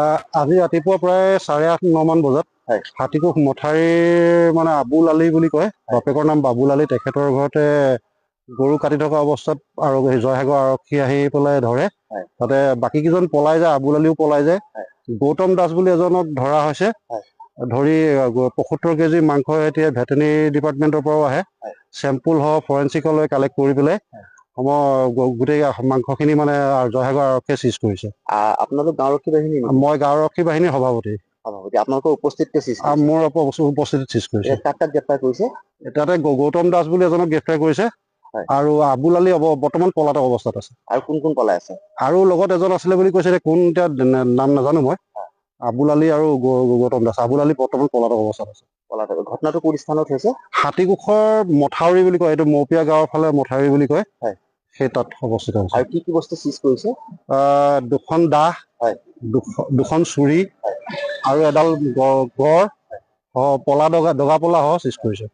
আজি ৰাতিপুৱা প্ৰায় 8:30-9 মান বজাত হাতীকোষ মথাৰীৰ মানে আবুল আলী বুলি কয়, বাপেকৰ নাম বাবুল আলী, তেখেতৰ ঘৰতে গৰু কাটি থকা অৱস্থাত আৰু জয়সাগৰ আৰক্ষী আহি পেলাই ধৰে। তাতে বাকী কেইজন পলাই যায়, আবুল আলীও পলাই যায়। গৌতম দাস বুলি এজনক ধৰা হৈছে। ধৰি 75 কেজি মাংস এতিয়া ভেটেনেৰী ডিপাৰ্টমেণ্টৰ পৰাও আহে, চেম্পুল সহ ফৰেঞ্চিকলৈ কালেক্ট কৰি পেলাই গোটেই মাংসখিনি মানে জয়সাগৰ আৰক্ষীয়ে চিজ কৰিছে। আপোনালোক গাঁওৰক্ষী বাহিনী? মই গাঁওৰক্ষী বাহিনীৰ সভাপতি। আপোনালোকৰ উপস্থিত মোৰ উপস্থিতিত চিজ কৰিছে। কাক গ্ৰেপ্তাৰ কৰিছে? তাতে গৌতম দাস বুলি এজনক গ্ৰেপ্তাৰ কৰিছে আৰু আবুল আলী বৰ্তমান পলাতক অৱস্থাত আছে। আৰু কোন কোন পলাই আছে? আৰু লগত এজন আছিলে বুলি কৈছে, কোন এতিয়া নাম নাজানো মই। আবুল আলী আৰু গৌতম দাস। আবুল আলী বৰ্তমান পলাতক অৱস্থাত আছে। ঘটনাটো কোন স্থানত হৈছে? হাতীকোষৰ মথাউৰি বুলি কয়, এইটো মৌপিয়া গাঁৱৰ ফালে মথাউৰি বুলি কয়, সেই তাত অৱস্থিত হৈছে। আৰু কি বস্তু চিজ কৰিছে? 2খন দাহ, 2খন চুৰি আৰু এডাল গড়, পলা দগা পলা সহ চিজ কৰিছে।